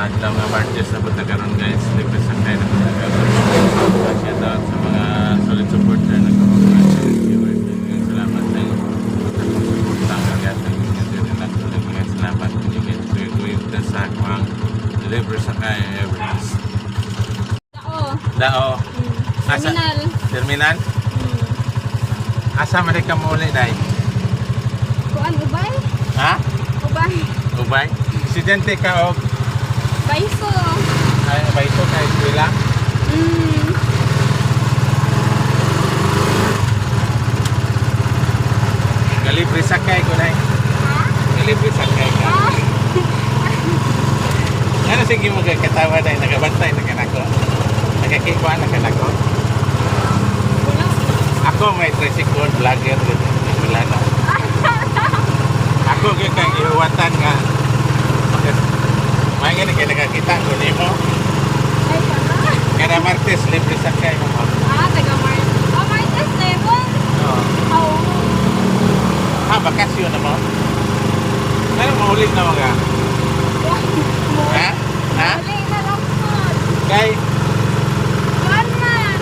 adlaw nga Martes na punta karon guys, libre sakay na punta karon. Shout out sa mga solid supporter na viewers. Salamat sa inyo. Suportang agad ang inyo na mga salamat ninyo guys. Kuya sa akong libre sakay every Dao. Asa? Terminal. Terminal? Asa man ka mo ulit dai? Kuan ubay? Ha? Ubay. Ubay? Presidente ka og Baiso. ay bayso kay eskwela? Libre sakay ko dai. Ha? Libre sakay ka. Ano sige mo kay katawa dai nagabantay na kanako. Nagkikikuan na kanako. Ako may tricycle vlogger wala na. Ako gyud kang ihuwatan nga. May gani kay nakakita ko nimo. Ay, pala. Kada Martes libre sakay mo. Taga Martes. Martes level? Oo. Oo. Bakasyon na mo. Ano maulit na mga? Ha? Ha? Muli na lang po. Kay Kuan man.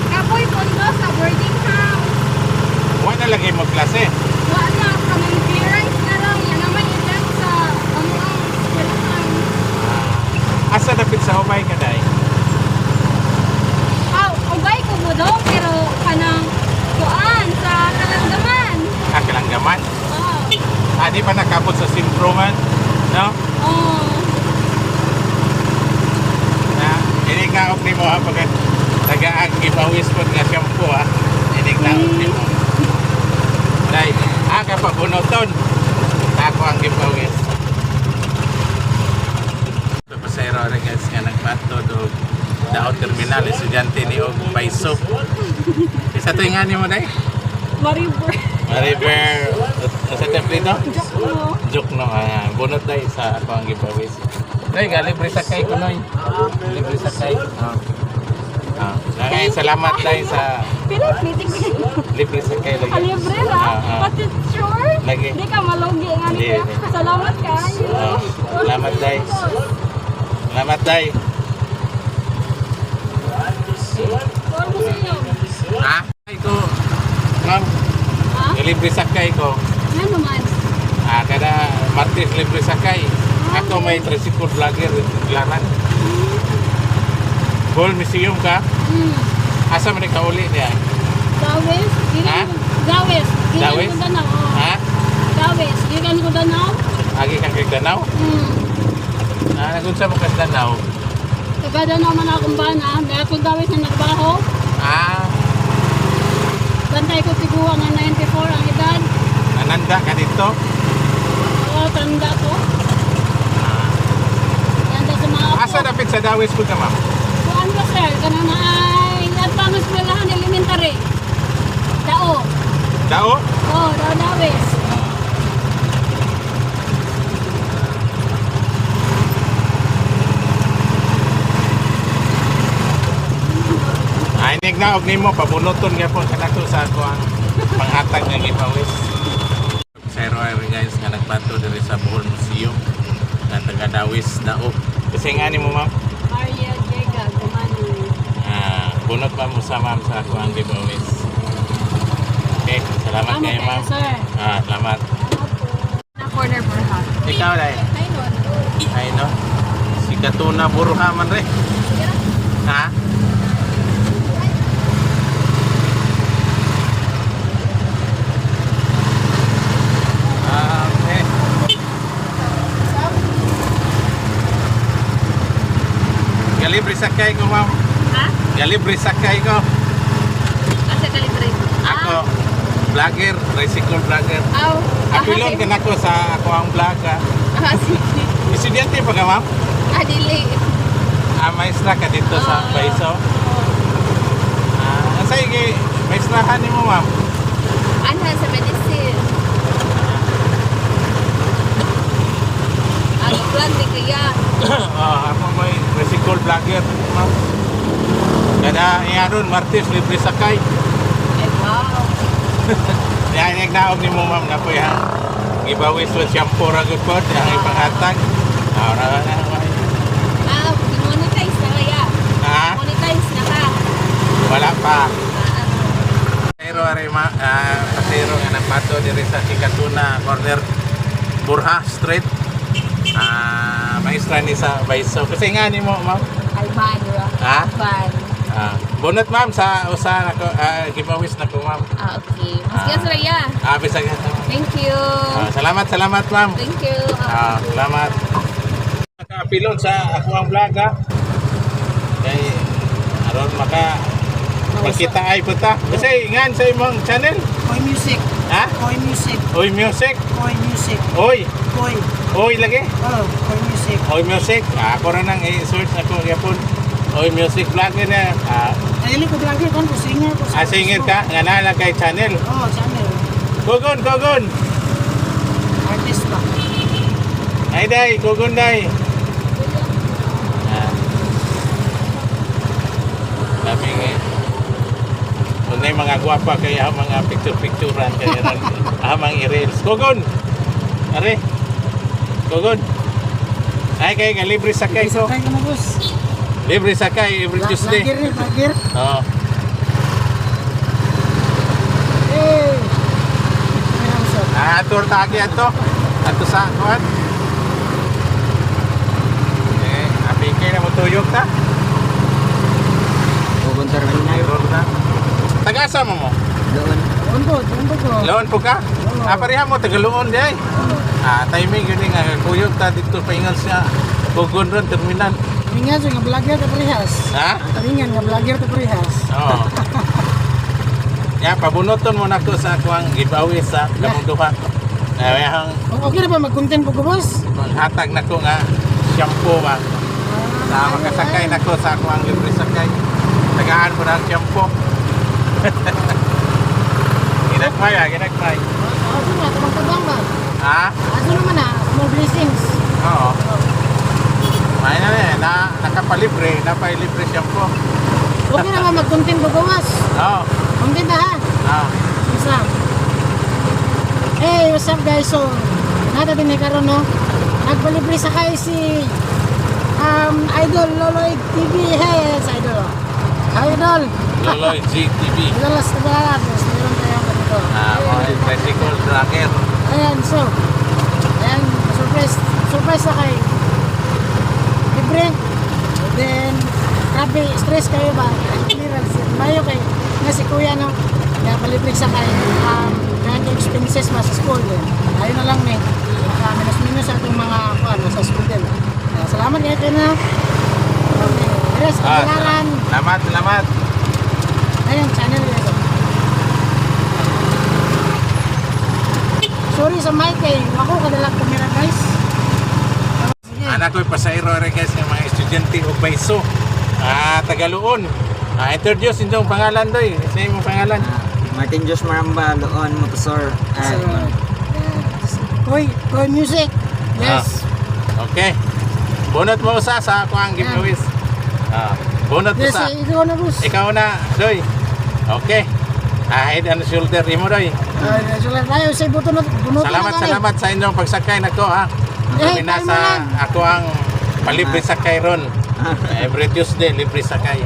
Kapoy pondo sa boarding house. wala lagi mo klase. Wala, kaming clearance na lang. Yan naman yung dyan sa amuang eskwelahan. Asa dapit sa umay ka dai? Ubay ko mo daw, pero kanang kuan sa Kalanggaman. Kalanggaman. Oo. Di pa nakabot sa Simpro man, no? Oo. Na ini ka og nimo ha pag tagaan gipawis pod nga shampoo ha. Ini ka og nimo. Dai, ka pa bunoton. Ako ang gipawis. Pasayro ra guys nga nagpatod og Dao Terminal estudyante ni og Baiso. Isa to nga nimo dai? Mariber. Mariber, sa templito? Oo. Joke no, bunot dai sa ako ang gipawis. Dai, libre sakay ko noy. Libre sakay. Ngay salamat dai sa Pero meeting libre sakay lagi. libre ra. Pati sure. Lagi. Di ka malugi nga ni Di. Salamat kayo. Salamat dai. Salamat dai. Or mo siyo. Ito. Ma'am, Ha? libre sakay ko. Ano man? Kada Martes libre sakay. Ako may tricycle vlogger laran. Bol museum ka? Asa man ka uli niya? Gawes. Ha? Gawes. Gawes? Gilan ko danaw. Ha? Gawes. Gilan ko danaw. Agi kang kay Danau? Nagunsa mo kas Danau? Taga danaw man akong bana. Dahil ko gawes na nagbaho. Bantay ko tiguwa nga 94 ang edad. Nananda ka dito? Oo, tanda ko. Tanda sa mga apo. Asa dapit sa Dawes ko ka ma'am? Kuan ka sir, kanang na ay advance eskwelahan elementary. Dao. Dao? Oo, Dawes. Inig na og nimo pabunuton gyapon kanako sa ako ang panghatag nga gipawis. Zero guys nga nagpato diri sa Bohol Museum nga taga Dawes Dao. Kasi nga nimo ma'am? Maria Jega, Gumani. Bunot pa mo sa ma'am sa ako ang gipawis. Okay, salamat kayo ma'am. Sir. Salamat. Na corner for hot. Ikaw dai. Ay, nun. Ay no. Si Katuna Buruha man re. Ha? Okay. Libre sakay ko ma'am. Ha? Libre sakay ko. Kasi kalibre. Ako, vlogger, tricycle vlogger. Aw. Apilon ka na ko sa ako ang vlog ha. Sige. Estudyante pa ka ma'am? Dili. Maestra ka dito sa Baiso. Sige, maestrahan ni mo ma'am. Ano sa medicine? Ano plan ni kaya? Ako may tricycle vlogger ma'am. Kada iyaron Martes libre sakay. Ay, wow. Yan nagnaog ni mo ma'am na po yan. Gibawis with shampoo ra gud pod ang ipanghatag. Ora na. pa. Pero pasero nga napato diri sa Kikatuna corner Burha Street. Maestra ni sa Baiso. Kasi nga ni mo, ma'am. Alban, di ba? Ha? Alban. Bunot ma'am sa usa nako giveaways nako ma'am. Okay. Mas kaya sila ya. Bisag. Thank you. Salamat ma'am. Thank you. Salamat. Nakapilon sa ako ang vlog ha. Kay aron makita ay puta. Kasi ngan sa imong channel. Koy Music. Ha? Koy Music. Oy Music. Koy Music. Oy. Koy. Oy lagi. Oh, Koy Music. Oy Music. Ako ra nang i-search ako gyapon. Oy Music vlogger na. Ayun ko vlogger kon ko singer ko. Singer ka nga na kay channel. Oh, channel. Gogon. Artist ba? Ay day, gogon day. Dami nga. Unay mga gwapa kaya mga picture-picturean kaya amang i-reels. Gogon. Are. Gogon. Ay kay nga libre sakay ko. Sakay ka na, boss. Libre sakay every Tuesday. Vlogger. Oo. Eh. Tour tagi ato. Ato sa kuan. Apikay na mo tuyok ta. Pupunta rin na. Mayroon na. Tagasa mo mo? Doon. Doon ko. Loon po ka? Pareha mo, tagaloon di ay. Timing yun nga, kuyog ta dito paingal siya. Bugon ron, terminal. Ringan nga vlogger ka parehas. Ha? Ringan nga vlogger ka parehas. Oo. Pabunoton mo na ko sa akuang giveaway sa kamong duha. Ayang Okay na ba mag-content po ko, boss? hatag na ko nga shampoo ba. Makasakay na ko sa akuang libre sakay. Tagaan mo na ang shampoo. Ginagmay. Ano na, tabang-tabang ba? Ha? Ano naman na, small blessings. Oo. May nakapalibre, napalibre shampoo. Okay na ba mag-content po ko, boss? Oo. Content na ha? What's up? Hey, what's up guys? So, nata din karon no. Nagpalibre sa kay si Idol Loloy TV. Hey, sa Idol. Idol. Loloy GTV. Lalas na ba? Meron tayo ganito. Mga bicycle tracker. Ayan, so. Ayan, surprise sa kay. Libre. Then, grabe, stress kayo ba? Mayo kay nga si Kuya no. Nagpalibre sa kay ganito expenses sa school din. Ayun na lang ni. Minus sa itong mga sa school din. Salamat kayo na. Okay. Yes, kailangan. Salamat. Ayun, channel nito. Sorry sa mic eh. Ako kadalang camera guys. Anak ko'y pasayro rin guys ng mga estudyante o Baiso. Tagaluon. Introduce inyong pangalan doy. Sa imong pangalan. Martin Jos Maramba, Loon, Montessor. Koy Music. Yes. Okay. Bunot mo sa ako ang giveaways. Bunot mo Yes, sa. ikaw na boss. Ikaw na, doy. Okay. Head and shoulder imo doy. Sulat tayo sa buto. Salamat sa inyong pagsakay nako ha. Kami na sa ako ang palibre sakay ron. Every Tuesday libre sakay.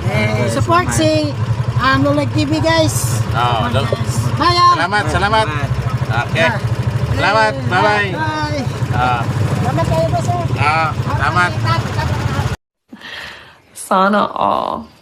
Support si Lolag TV guys. Bye. Salamat. Okay. Salamat. Bye-bye. Bye. Salamat kayo boss. Salamat. Sana all.